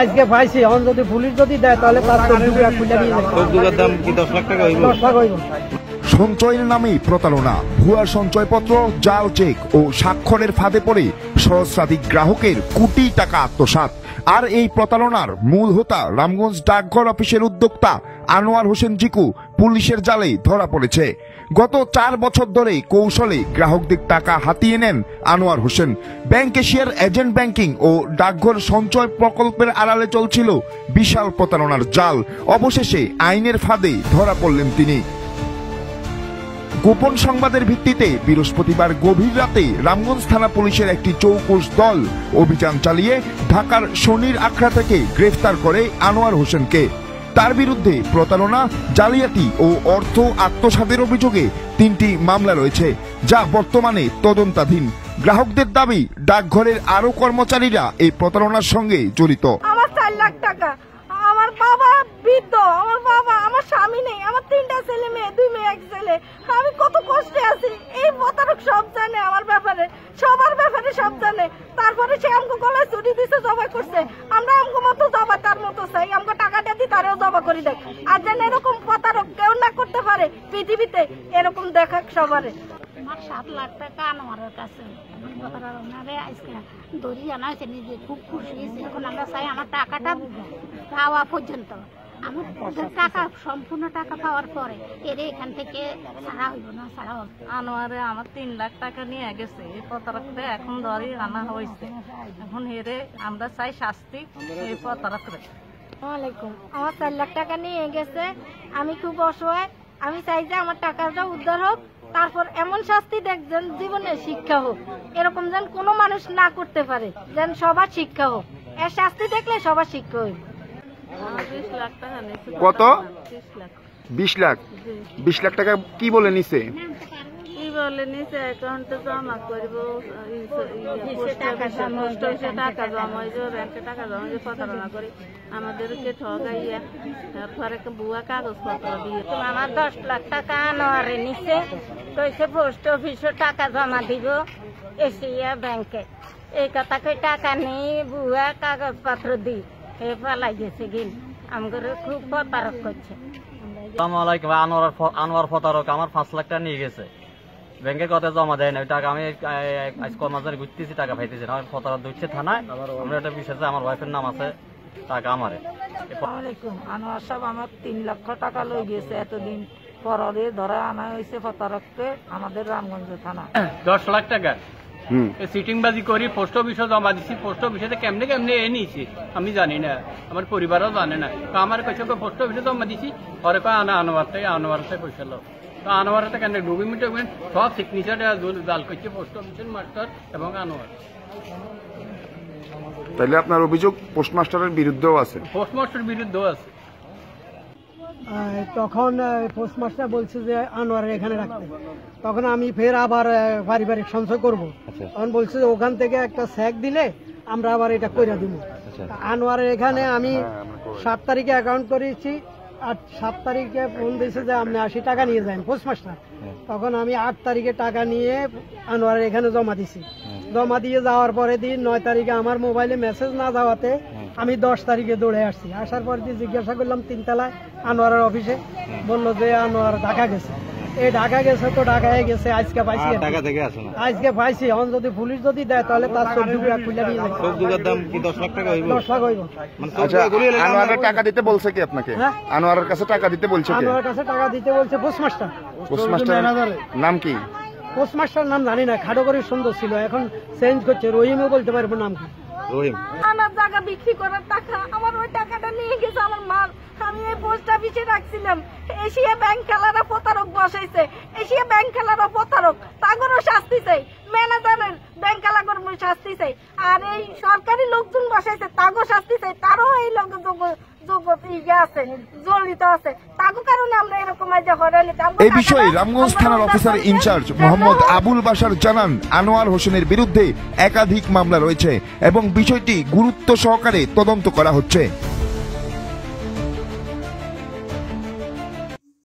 আজকে পাইছি, যদি পুলিশ যদি দেয় তাহলে তার দাম কি 10 লাখ টাকা হইব? 10 লাখ হইব। সঞ্চয়ের নামে প্রতারণা, ভুয়া সঞ্চয়পত্র, জাল চেক ও স্বাক্ষরের ফাঁদে পড়ে সহস্রাধিক গ্রাহকের কোটি টাকা আত্মসাৎ। আর এই প্রতারণার মূল হোতা রামগঞ্জ ডাকঘর অফিসের উদ্যোক্তা আনোয়ার হোসেন জিকু পুলিশের জালে ধরা পড়েছে। গত 4 বছর ধরে কৌশলে গ্রাহকদের টাকা হাতিয়ে নেন আনোয়ার হোসেন। ব্যাংক এশিয়ার এজেন্ট ব্যাংকিং ও ডাকঘর সঞ্চয় প্রকল্পের আড়ালে চলছিল বিশাল প্রতারণার জাল। অবশেষে আইনের ফাঁদে ধরা পড়লেন তিনি। গোপন সংবাদের ভিত্তিতে বৃহস্পতিবার গভীর রাতে রামগঞ্জ থানা পুলিশের একটি চৌকস দল অভিযান চালিয়ে ঢাকার শনির আখড়া থেকে গ্রেফতার করে আনোয়ার হোসেনকে। তার বিরুদ্ধে প্রতারণা, জালিয়াতি ও অর্থ আত্মসাতের অভিযোগে 3টি মামলা রয়েছে, যা বর্তমানে তদন্তাধীন। গ্রাহকদের দাবি, ডাকঘরের আরো কর্মচারীরা এই প্রতারণার সঙ্গে জড়িত। আমার 4 লাখ টাকা, আমার বাবা বৃদ্ধ, আমার বাবা, আমার স্বামী নেই, আমার 3টা ছেলে মেয়ে, 2 মেয়ে 1 ছেলে। আমি কত কষ্টে আছি। এই প্রতারক সব জানে আমার ব্যাপারে, সবার ব্যাপারে সব জানে। তারপরে সে আমাকে গলায় চুরি দিতে জবা করছে। আমরা আমাকে মতো জবা তার মতো চাই, আমাকে টাকাটা দিই তারেও জবা করে দেয়। আর যেন এরকম প্রতারক কেউ না করতে পারে পৃথিবীতে, এরকম দেখাক সবারে। আমার 7 লাখ টাকা আনোয়ারের কাছে আজকে দড়ি আনা হয়েছে, নিজে খুব খুশি। এখন আমরা চাই আমার টাকাটা পাওয়া পর্যন্ত, আমার টাকা সম্পূর্ণ টাকা পাওয়ার পরে এরে এখান থেকে ছাড়া হইব না, ছাড়া হবে। আনোয়ারে আমার 3 লাখ টাকা নিয়ে গেছে, এই প্রতারকটা এখন ধরে আনা হয়েছে। এখন হেরে আমরা চাই শাস্তি এই প্রতারকরে। ওয়ালাইকুম। আমার 4 লাখ টাকা নিয়ে গেছে, আমি খুব অসহায়। আমি চাই যে আমার টাকাটা উদ্ধার হোক, তারপর এমন শাস্তি দেখ যেন জীবনে শিক্ষা হোক, এরকম যেন কোনো মানুষ না করতে পারে, যেন সবার শিক্ষা হোক। এর শাস্তি দেখলে সবার শিক্ষা হইব। 20 লাখ টাকা নিয়েছে। কত? 20 লাখ। 20 লাখ টাকা কি বলে নিছে? কি বলে নিছে অ্যাকাউন্টে জমা করব, টাকা জমা হইব, ব্যাংকে টাকা জমা হইব, প্রতারণা করে আমাদেরকে ঠগাইয়া তারপরে বুয়া কাগজপত্র দিয়ে। আমার 10 লাখ টাকা আনোয়ারে নিছে, কইছে পোস্ট অফিসে টাকা জমা দিব এশিয়া ব্যাংকে। এই কথা কই টাকা নেই, বুয়া কাগজপত্র দি এ পালাই গেছে গিন। আমাদের খুব প্রতারক করছে। আনোয়ার প্রতারক আমার 5 লাখ টাকা নিয়ে গেছে, ব্যাংকের কথা জমা দেয় না। ওই টাকা আমি আজ কর্মচারী ঘুরতেছি, টাকা পাইতেছি না। প্রতারক দিচ্ছে থানায়, আমরা একটা বিষয় আমার ওয়াইফের নাম আছে, টাকা আমারে। আনোয়ার সাহেব আমার 3 লক্ষ টাকা লই গেছে, এতদিন পরে ধরে আনা হয়েছে প্রতারককে আমাদের রামগঞ্জ থানা। 10 লাখ টাকা সিটিংবাজি করি পোস্ট অফিসে জমা দিচ্ছি। পোস্ট অফিসে কেমনে কেমনে এ নিয়েছি আমি জানি না, আমার পরিবারও জানে না। আমার কাছে পোস্ট অফিসে জমা দিচ্ছি, পরে আনোয়ারতে পয়সা লো। তো আনোয়ারতে কেন ডকুমেন্ট সব সিগনেচার জাল করছে পোস্ট অফিসের মাস্টার এবং আনোয়ার। তাহলে আপনার অভিযোগ পোস্টমাস্টারের বিরুদ্ধেও আছে? পোস্টমাস্টারের বিরুদ্ধেও আছে। তখন পোস্টমাস্টার বলছে যে আনোয়ারের এখানে রাখতে, তখন আমি ফের আবার পারিবারিক সঞ্চয় করব। তখন বলছে যে ওখান থেকে একটা চেক দিলে আমরা আবার এটা করে দিব। আনোয়ারের এখানে আমি 7 তারিখে অ্যাকাউন্ট করেছি, আর 7 তারিখে ফোন দিয়েছে যে আপনি 80 টাকা নিয়ে যান পোস্টমাস্টার। তখন আমি 8 তারিখে টাকা নিয়ে আনোয়ারের এখানে জমা দিছি। জমা দিয়ে যাওয়ার পরে দিন 9 তারিখে আমার মোবাইলে মেসেজ না যাওয়াতে আমি 10 তারিখে দৌড়ে আসছি। আসার পর দিয়ে জিজ্ঞাসা করলাম 3 তলায় আনোয়ারের অফিসে, বললো যে আনোয়ার ঢাকা গেছে। এই ঢাকা গেছে তো ঢাকায় গেছে, আজকে পাইছি, আজকে পাইছি। এখন যদি পুলিশ যদি দেয় তাহলে তার 14 খুলে নিয়ে যাবে। 14 দাম কি 10 লাখ টাকা হইব? 10 লাখ হইব। আনোয়ারের টাকা দিতে বলছে কি আপনাকে? আনোয়ারের কাছে টাকা দিতে বলছে কি? আনোয়ারের কাছে টাকা দিতে বলছে পোস্টমাস্টার। পোস্টমাস্টার নাম কি? পোস্টমাস্টার নাম জানি না, খাটোকরি সুন্দর ছিল, এখন চেঞ্জ করছে। রহিমও বলতে পারবো নাম কি। রহিম। আমার জায়গা বিক্রি করার টাকা, আমার ওই টাকাটা নিয়ে গেছে আমার মা। আমি এই পোস্ট অফিসে রাখছিলাম। এশিয়া ব্যাংক খেলারা প্রতারক বসাইছে, এশিয়া ব্যাংক খেলারা প্রতারক, তাগরও শাস্তি চাই। ম্যানেজারের ব্যাংক খেলা কর্ম শাস্তি চাই, আর এই সরকারি লোকজন বসাইছে তাগো শাস্তি চাই। তারও এই লোক এই বিষয়ে রামগঞ্জ থানার অফিসার ইনচার্জ মোহাম্মদ আবুল বাশার জানান, আনোয়ার হোসেনের বিরুদ্ধে একাধিক মামলা রয়েছে এবং বিষয়টি গুরুত্ব সহকারে তদন্ত করা হচ্ছে।